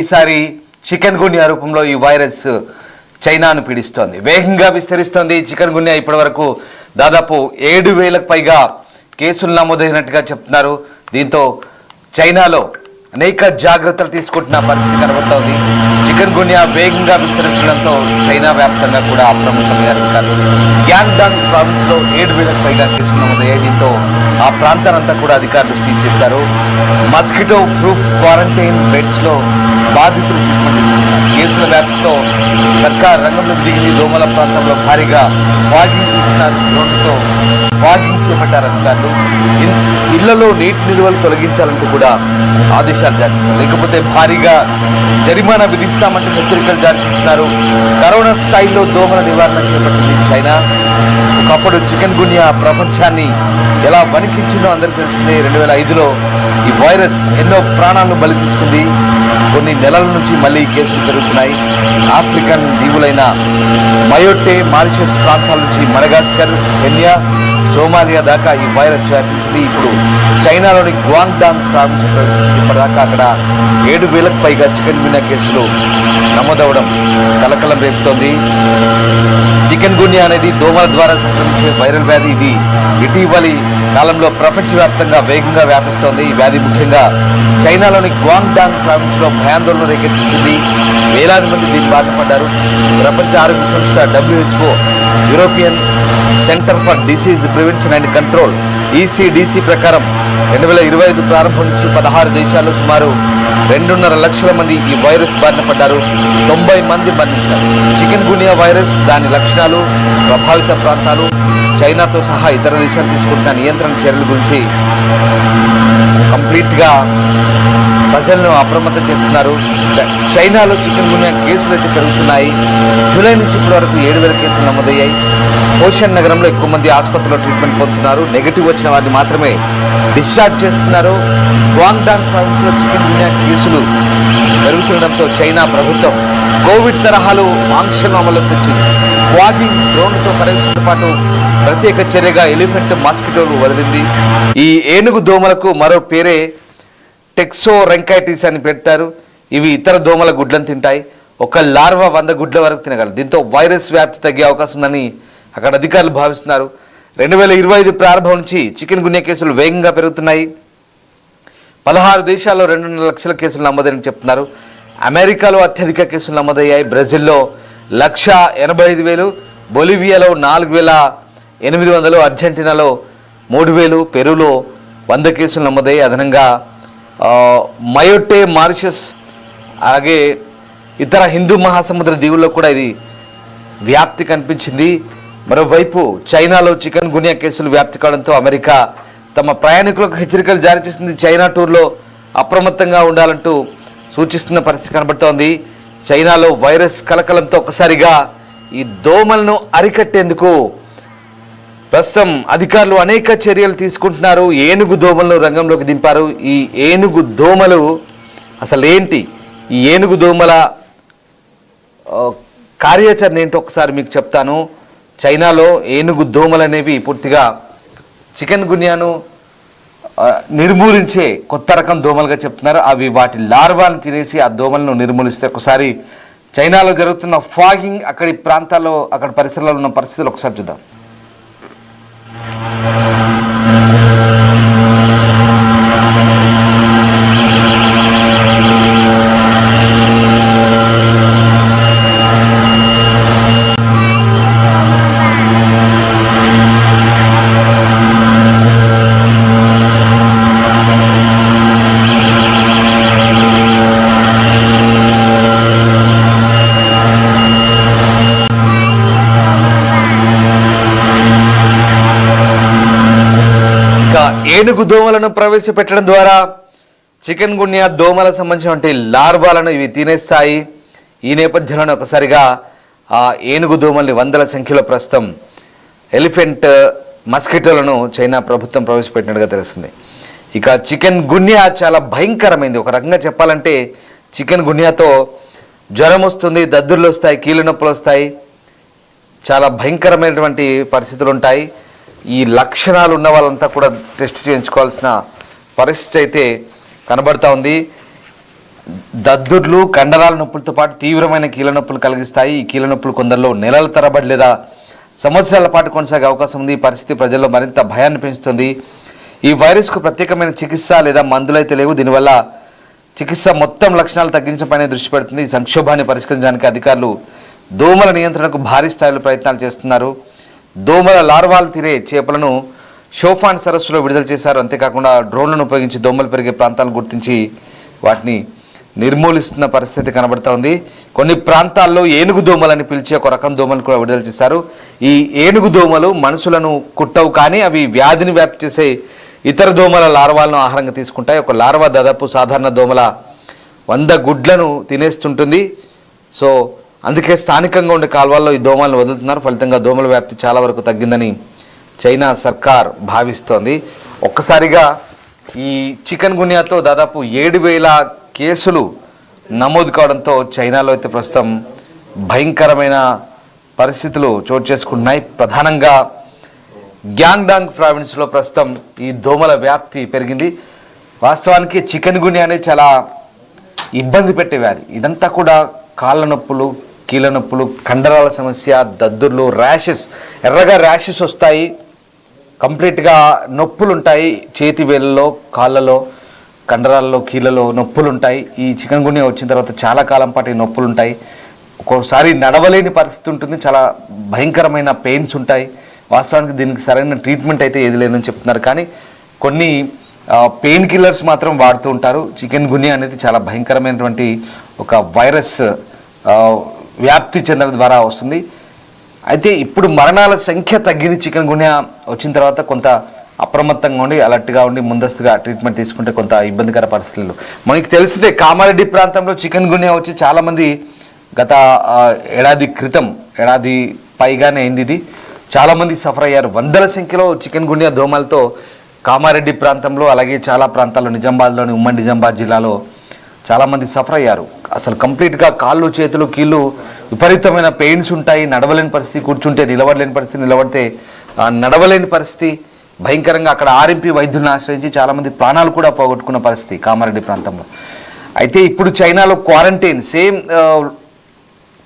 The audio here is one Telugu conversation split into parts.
ఈసారి చికెన్ గున్యా రూపంలో ఈ వైరస్ చైనాను పీడిస్తోంది, వేగంగా విస్తరిస్తోంది. చికెన్ గున్యా ఇప్పటివరకు దాదాపు 7,000కు పైగా కేసులు నమోదైనట్టుగా చెప్తున్నారు. దీంతో చైనాలో అనేక జాగ్రత్తలు తీసుకుంటున్న పరిస్థితి కనబడుతోంది. చికెన్ గున్యా వేగంగా విస్తరిస్తుండటంతో చైనా వ్యాప్తంగా కూడా అప్రమత్తమయ్యారు అధికారులు. గ్యాంగ్డాంగ్ ప్రావిన్స్ లో 7,000కు పైగా కేసులు నమోదయ్యాయి. దీంతో ఆ ప్రాంతానంతా కూడా అధికారులు సీజ్ చేశారు. మస్కిటో ప్రూఫ్ క్వారంటైన్ బెడ్స్ లో బాధితులు ట్రీట్మెంట్ తీసుకుంటున్నారు. కేసుల వ్యాప్తితో సర్కార్ రంగంలోకి దిగింది. దోమల ప్రాంతంలో భారీగా ఫాగింగ్ చేస్తున్నారు. డ్రోన్లతో ఫాగింగ్ చేపట్టారు అధికారులు. ఇళ్లలో నీటి నిల్వలు తొలగించాలంటూ కూడా ఆదేశాలు జారీ చేస్తారు, లేకపోతే భారీగా జరిమానా విధిస్తామంటూ హెచ్చరికలు జారీ చేస్తున్నారు. కరోనా స్టైల్లో దోమల నివారణ చేపట్టింది చైనా. ఒకప్పుడు చికెన్ గున్యా ప్రపంచాన్ని ఎలా వణికించిందో అందరికీ తెలిసిందే. 2005లో ఈ వైరస్ ఎన్నో ప్రాణాలను బలి తీసుకుంది. కొన్ని నెలల నుంచి మళ్ళీ కేసులు పెరుగుతున్నాయి. ఆఫ్రికన్ దీవులైన మయోటే, మారిషస్ ప్రాంతాల నుంచి మడగాస్కర్, కెన్యా, సోమాలియా దాకా ఈ వైరస్ వ్యాపించింది. ఇప్పుడు చైనాలోని గ్వాంగ్డాంగ్ ప్రావిన్స్ ప్రవేశించింది. ఇప్పటిదాకా అక్కడ 7,000కు పైగా చికెన్ గున్యా కేసులు నమోదవడం కలకలం రేపుతోంది. చికెన్ గున్యా అనేది దోమల ద్వారా సంక్రమించే వైరల్ వ్యాధి. ఇది ఇటీవలి కాలంలో ప్రపంచవ్యాప్తంగా వేగంగా వ్యాపిస్తోంది. ఈ వ్యాధి ముఖ్యంగా చైనాలోని గ్వాంగ్డాంగ్ ప్రావిన్స్ లో భయాందోళన రేకెత్తించింది. వేలాది మంది దీని బారిన పడ్డారు. ప్రపంచ ఆరోగ్య సంస్థ WHO, European centre for disease prevention and control ECDC ప్రకారం 2025 ప్రారంభం నుంచి 16 దేశాల్లో సుమారు 2.5 లక్షల మంది ఈ వైరస్ బారిన పడ్డారు. 90 మంది మరణించారు. చికెన్ గున్యా వైరస్, దాని లక్షణాలు, ప్రభావిత ప్రాంతాలు, చైనాతో సహా ఇతర దేశాలు తీసుకుంటున్న నియంత్రణ చర్యల గురించి కంప్లీట్గా ప్రజలను అప్రమత్తం చేస్తున్నారు. చైనాలో చికెన్ గున్యా కేసులు అయితే పెరుగుతున్నాయి. జూలై నుంచి ఇప్పటి వరకు 7,000 కేసులు నమోదయ్యాయి. హోషన్ నగరంలో ఎక్కువ మంది ఆసుపత్రిలో ట్రీట్మెంట్ పొందుతున్నారు. నెగిటివ్ వచ్చిన వారిని మాత్రమే డిశ్చార్జ్ చేస్తున్నారు. గ్వాంగ్డాంగ్ ప్రావిన్స్ లో చికెన్ గున్యా కేసులు పెరుగుతుండటంతో చైనా ప్రభుత్వం కోవిడ్ తరహాలో ఆంక్షలను అమలు తెచ్చింది. ఫాగింగ్, డ్రోన్లతో పర్యవేక్షణతో పాటు ప్రత్యేక చర్యగా ఎలిఫెంట్ మాస్కిటోలు వదిలింది. ఈ ఏనుగు దోమలకు మరో పేరే టెక్సోరెంకైటిస్ అని పెడతారు. ఇవి ఇతర దోమల గుడ్లను తింటాయి. ఒక లార్వా 100 గుడ్ల వరకు తినగలదు. దీంతో వైరస్ వ్యాప్తి తగ్గే అవకాశం ఉందని అక్కడ అధికారులు భావిస్తున్నారు. 2025 ప్రారంభం నుంచి చికెన్ గున్యా కేసులు వేగంగా పెరుగుతున్నాయి. 16 దేశాల్లో 2.5 లక్షల కేసులు నమోదైనని చెప్తున్నారు. అమెరికాలో అత్యధిక కేసులు నమోదయ్యాయి. బ్రెజిల్లో 1,85,000, బొలివియాలో 4,800, అర్జెంటీనాలో 3,000, పెరూలో 100 కేసులు నమోదయ్యాయి. అదనంగా మయోటే, మారిషస్, అలాగే ఇతర హిందూ మహాసముద్ర దీవుల్లో కూడా ఇది వ్యాప్తి కనిపించింది. మరోవైపు చైనాలో చికెన్ గున్యా కేసులు వ్యాప్తి కావడంతో అమెరికా తమ ప్రయాణికులకు హెచ్చరికలు జారీ చేసింది. చైనా టూర్లో అప్రమత్తంగా ఉండాలంటూ సూచిస్తున్న పరిస్థితి కనబడుతోంది. చైనాలో వైరస్ కలకలంతో ఒక్కసారిగా ఈ దోమలను అరికట్టేందుకు ప్రస్తుతం అధికారులు అనేక చర్యలు తీసుకుంటున్నారు. ఏనుగు దోమలను రంగంలోకి దింపారు. ఈ ఏనుగు దోమలు అసలు ఏంటి, ఈ ఏనుగు దోమల కార్యాచరణ ఏంటో ఒకసారి మీకు చెప్తాను. చైనాలో ఏనుగు దోమలు అనేవి పూర్తిగా చికెన్ గున్యాను నిర్మూలించే కొత్త రకం దోమలుగా చెప్తున్నారు. అవి వాటి లార్వాలను తినేసి ఆ దోమలను నిర్మూలిస్తే ఒకసారి చైనాలో జరుగుతున్న ఫాగింగ్, అక్కడి ప్రాంతాల్లో, అక్కడ పరిసరాల్లో ఉన్న పరిస్థితులు ఒకసారి చూద్దాం. ఏనుగు దోమలను ప్రవేశపెట్టడం ద్వారా చికెన్ గున్యా దోమలకు సంబంధించిన లార్వాలను ఇవి తినేస్తాయి. ఈ నేపథ్యంలోనే ఒకసారిగా ఆ ఏనుగు దోమల్ని 100ల సంఖ్యలో ప్రస్తుతం ఎలిఫెంట్ మస్కిటోలను చైనా ప్రభుత్వం ప్రవేశపెట్టినట్టుగా తెలుస్తుంది. ఇక చికెన్ గున్యా చాలా భయంకరమైంది. ఒక రకంగా చెప్పాలంటే చికెన్ గున్యాతో జ్వరం వస్తుంది, దద్దుర్లు వస్తాయి, కీళ్ళ నొప్పులు వస్తాయి, చాలా భయంకరమైనటువంటి పరిస్థితులు ఉంటాయి. ఈ లక్షణాలు ఉన్న వాళ్ళంతా కూడా టెస్ట్ చేయించుకోవాల్సిన పరిస్థితి అయితే కనబడతా ఉంది. దద్దుర్లు కండరాల నొప్పులతో పాటు తీవ్రమైన కీళ్ళ నొప్పులు కలిగిస్తాయి. ఈ కీళ్ళ నొప్పులు కొందరిలో నెలల తరబడి లేదా సంవత్సరాల పాటు కొనసాగే అవకాశం ఉంది. ఈ పరిస్థితి ప్రజల్లో మరింత భయాన్ని పెంచుతుంది. ఈ వైరస్కు ప్రత్యేకమైన చికిత్స లేదా మందులైతే లేవు. దీనివల్ల చికిత్స మొత్తం లక్షణాలు తగ్గించడంపైనే దృష్టి పెడుతుంది. ఈ సంక్షోభాన్ని పరిష్కరించడానికి అధికారులు దోమల నియంత్రణకు భారీ స్థాయిలో ప్రయత్నాలు చేస్తున్నారు. దోమల లార్వాలు తినే చేపలను షోఫాన్ సరస్సులో విడుదల చేశారు. అంతేకాకుండా డ్రోన్లను ఉపయోగించి దోమలు పెరిగే ప్రాంతాలను గుర్తించి వాటిని నిర్మూలిస్తున్న పరిస్థితి కనబడుతోంది. కొన్ని ప్రాంతాల్లో ఏనుగు దోమలని పిలిచే ఒక రకం దోమలు కూడా విడుదల చేశారు. ఈ ఏనుగు దోమలు మనుషులను కుట్టవు, కానీ అవి వ్యాధిని వ్యాప్తి చేసే ఇతర దోమల లార్వాలను ఆహారంగా తీసుకుంటాయి. ఒక లార్వా దాదాపు సాధారణ దోమల 100 గుడ్లను తినేస్తుంటుంది. సో అందుకే స్థానికంగా ఉండే కాల్వల్లో ఈ దోమలను వదులుతున్నారు. ఫలితంగా దోమల వ్యాప్తి చాలా వరకు తగ్గిందని చైనా సర్కార్ భావిస్తోంది. ఒక్కసారిగా ఈ చికెన్ గున్యాతో దాదాపు 7,000 కేసులు నమోదు కావడంతో చైనాలో అయితే ప్రస్తుతం భయంకరమైన పరిస్థితులు చోటు చేసుకుంటున్నాయి. ప్రధానంగా గ్యాంగ్డాంగ్ ప్రావిన్స్లో ప్రస్తుతం ఈ దోమల వ్యాప్తి పెరిగింది. వాస్తవానికి చికెన్ గున్యా అనేది చాలా ఇబ్బంది పెట్టే వ్యాధి. ఇదంతా కూడా కాళ్ళ నొప్పులు, కీళ్ళ నొప్పులు, కండరాల సమస్య, దద్దుర్లు, ర్యాషెస్, ఎర్రగా ర్యాషెస్ వస్తాయి. కంప్లీట్గా నొప్పులు ఉంటాయి. చేతి వేళ్ళలో, కాళ్ళలో, కండరాల్లో, కీళ్ళలో నొప్పులు ఉంటాయి. ఈ చికెన్ గున్యా వచ్చిన తర్వాత చాలా కాలం పాటు ఈ నొప్పులు ఉంటాయి. ఒక్కోసారి నడవలేని పరిస్థితి ఉంటుంది. చాలా భయంకరమైన పెయిన్స్ ఉంటాయి. వాస్తవానికి దీనికి సరైన ట్రీట్మెంట్ అయితే ఏది లేదని చెప్తున్నారు, కానీ కొన్ని పెయిన్ కిల్లర్స్ మాత్రం వాడుతూ ఉంటారు. చికెన్ గున్యా అనేది చాలా భయంకరమైనటువంటి ఒక వైరస్ వ్యాప్తి చెందడం ద్వారా వస్తుంది. అయితే ఇప్పుడు మరణాల సంఖ్య తగ్గింది. చికెన్ గున్యా వచ్చిన తర్వాత కొంత అప్రమత్తంగా ఉండి, అలర్ట్గా ఉండి, ముందస్తుగా ట్రీట్మెంట్ తీసుకుంటే కొంత ఇబ్బందికర పరిస్థితులు. మనకి తెలిసిందే కామారెడ్డి ప్రాంతంలో చికెన్ గున్యా వచ్చి చాలామంది గత ఏడాది పైగానే అయింది. ఇది చాలామంది సఫర్ అయ్యారు. వందల సంఖ్యలో చికెన్ గున్యా దోమలతో కామారెడ్డి ప్రాంతంలో, అలాగే చాలా ప్రాంతాల్లో, నిజామాబాద్లోని ఉమ్మడి నిజామాబాద్ జిల్లాలో చాలామంది సఫర్ అయ్యారు. అసలు కంప్లీట్గా కాళ్ళు, చేతులు, కీళ్ళు విపరీతమైన పెయిన్స్ ఉంటాయి. నడవలేని పరిస్థితి, కూర్చుంటే నిలబడలేని పరిస్థితి, నిలబడితే నడవలేని పరిస్థితి భయంకరంగా. అక్కడ ఆర్ఎంపీ వైద్యులను ఆశ్రయించి చాలామంది ప్రాణాలు కూడా పోగొట్టుకున్న పరిస్థితి కామారెడ్డి ప్రాంతంలో. అయితే ఇప్పుడు చైనాలో క్వారంటైన్ సేమ్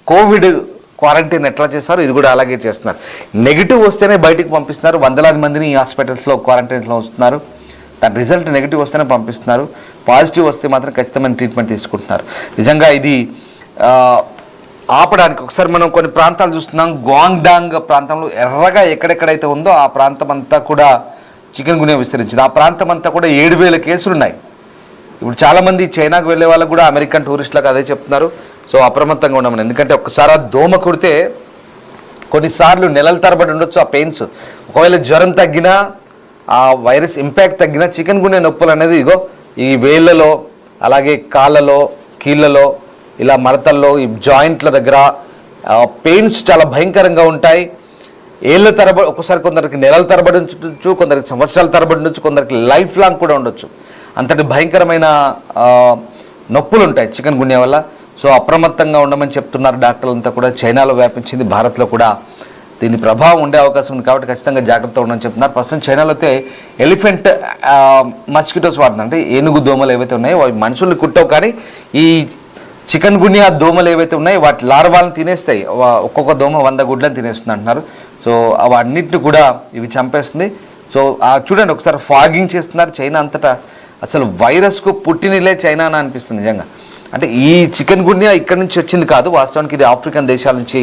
కోవిడ్ క్వారంటైన్ ఎట్లా చేస్తారు, ఇది కూడా అలాగే చేస్తున్నారు. నెగిటివ్ వస్తేనే బయటికి పంపిస్తున్నారు. వందలాది మందిని ఈ హాస్పిటల్స్లో క్వారంటైన్లో వస్తున్నారు. దాని రిజల్ట్ నెగిటివ్ వస్తేనే పంపిస్తున్నారు. పాజిటివ్ వస్తే మాత్రం ఖచ్చితమైన ట్రీట్మెంట్ తీసుకుంటున్నారు. నిజంగా ఇది ఆపడానికి ఒకసారి మనం కొన్ని ప్రాంతాలు చూస్తున్నాం. గ్వాంగ్డాంగ్ ప్రాంతంలో ఎర్రగా ఎక్కడెక్కడైతే ఉందో ఆ ప్రాంతం అంతా కూడా చికెన్ గున్యా విస్తరించింది. ఆ ప్రాంతం అంతా కూడా 7,000 కేసులు ఉన్నాయి. ఇప్పుడు చాలామంది చైనాకు వెళ్ళే వాళ్ళకు కూడా అమెరికన్ టూరిస్టులకు అదే చెప్తున్నారు. సో అప్రమత్తంగా ఉండమని. ఎందుకంటే ఒక్కసారి ఆ దోమ కుడితే కొన్నిసార్లు నెలల తరబడి ఉండొచ్చు ఆ పెయిన్స్. ఒకవేళ జ్వరం తగ్గినా, ఆ వైరస్ ఇంపాక్ట్ తగ్గినా చికెన్ గున్యా నొప్పులు అనేది ఇగో ఈ వేళ్ళలో, అలాగే కాళ్ళలో, కీళ్ళలో, ఇలా మడతల్లో, ఈ జాయింట్ల దగ్గర పెయిన్స్ చాలా భయంకరంగా ఉంటాయి. ఏళ్ళ తరబడి, ఒక్కసారి కొందరికి నెలల తరబడి ఉండొచ్చు, కొందరికి సంవత్సరాల తరబడి ఉండొచ్చు, కొందరికి లైఫ్ లాంగ్ కూడా ఉండొచ్చు. అంతటి భయంకరమైన నొప్పులు ఉంటాయి చికెన్ గున్యా వల్ల. సో అప్రమత్తంగా ఉండమని చెప్తున్నారు డాక్టర్లంతా కూడా. చైనాలో వ్యాపించింది, భారత్లో కూడా దీని ప్రభావం ఉండే అవకాశం ఉంది కాబట్టి ఖచ్చితంగా జాగ్రత్తగా ఉండమని చెప్తున్నారు. ప్రస్తుతం చైనాలో అయితే ఎలిఫెంట్ మస్కిటోస్ వాడుతుంది. అంటే ఏనుగు దోమలు ఏవైతే ఉన్నాయో అవి మనుషుల్ని కుట్టవు, కానీ ఈ చికెన్ గున్యా దోమలు ఏవైతే ఉన్నాయో వాటి లార్వాలను తినేస్తాయి. ఒక్కొక్క దోమ 100 గుడ్లను తినేస్తుంది అంటున్నారు. సో అవన్నిటిని కూడా ఇవి చంపేస్తుంది. సో చూడండి ఒకసారి ఫాగింగ్ చేస్తున్నారు చైనా అంతటా. అసలు వైరస్కు పుట్టినిలే చైనా అని అనిపిస్తుంది నిజంగా. అంటే ఈ చికెన్ గున్యా ఇక్కడి నుంచి వచ్చింది కాదు, వాస్తవానికి ఇది ఆఫ్రికన్ దేశాల నుంచి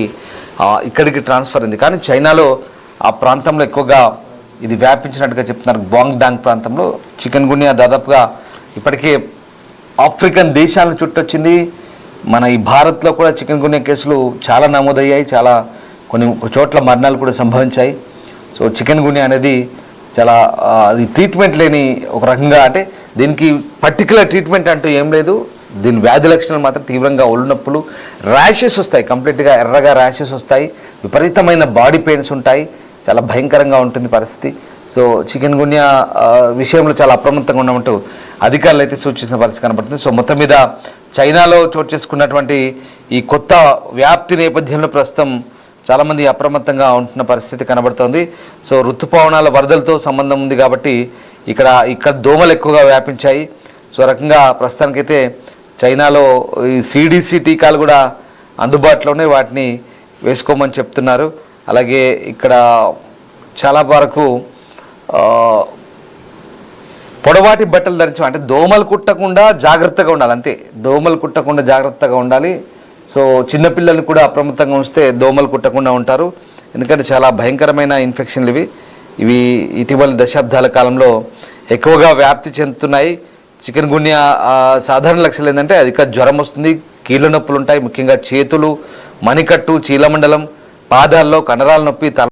ఇక్కడికి ట్రాన్స్ఫర్ అయింది. కానీ చైనాలో ఆ ప్రాంతంలో ఎక్కువగా ఇది వ్యాపించినట్టుగా చెప్తున్నారు. గ్వాంగ్డాంగ్ ప్రాంతంలో చికెన్ గున్యా దాదాపుగా ఇప్పటికే ఆఫ్రికన్ దేశాలను చుట్టొచ్చింది. మన ఈ భారత్లో కూడా చికెన్ గున్యా కేసులు చాలా నమోదయ్యాయి. చాలా కొన్ని చోట్ల మరణాలు కూడా సంభవించాయి. సో చికెన్ గున్యా అనేది చాలా అది ట్రీట్మెంట్ లేని ఒక రకంగా, అంటే దీనికి పర్టికులర్ ట్రీట్మెంట్ అంటూ ఏం లేదు. దీని వ్యాధి లక్షణాలు మాత్రం తీవ్రంగా ఒళ్ళు నొప్పులు, ర్యాషెస్ వస్తాయి, కంప్లీట్గా ఎర్రగా ర్యాషెస్ వస్తాయి, విపరీతమైన బాడీ పెయిన్స్ ఉంటాయి, చాలా భయంకరంగా ఉంటుంది పరిస్థితి. సో చికెన్ గున్యా విషయంలో చాలా అప్రమత్తంగా ఉండమంటూ అధికారులు అయితే సూచించిన పరిస్థితి కనబడుతుంది. సో మొత్తం మీద చైనాలో చోటు చేసుకున్నటువంటి ఈ కొత్త వ్యాప్తి నేపథ్యంలో ప్రస్తుతం చాలామంది అప్రమత్తంగా ఉంటున్న పరిస్థితి కనబడుతోంది. సో ఋతుపవనాల వరదలతో సంబంధం ఉంది కాబట్టి ఇక్కడ దోమలు ఎక్కువగా వ్యాపించాయి. సో రకంగా ప్రస్తుతానికైతే చైనాలో ఈ సిడిసి టీకాలు కూడా అందుబాటులోనే, వాటిని వేసుకోమని చెప్తున్నారు. అలాగే ఇక్కడ చాలా వరకు పొడవాటి బట్టలు ధరించడం, అంటే దోమలు కుట్టకుండా జాగ్రత్తగా ఉండాలి, అంతే. దోమలు కుట్టకుండా జాగ్రత్తగా ఉండాలి. సో చిన్నపిల్లల్ని కూడా అప్రమత్తంగా ఉంచితే దోమలు కుట్టకుండా ఉంటారు. ఎందుకంటే చాలా భయంకరమైన ఇన్ఫెక్షన్లు ఇవి ఇటీవల దశాబ్దాల కాలంలో ఎక్కువగా వ్యాప్తి చెందుతున్నాయి. చికెన్ గున్యా సాధారణ లక్షణాలు ఏంటంటే అధిక జ్వరం వస్తుంది, కీళ్ళ నొప్పులు ఉంటాయి, ముఖ్యంగా చేతులు, మణికట్టు, చీలమండలం, పాదాల్లో కండరాల నొప్పి,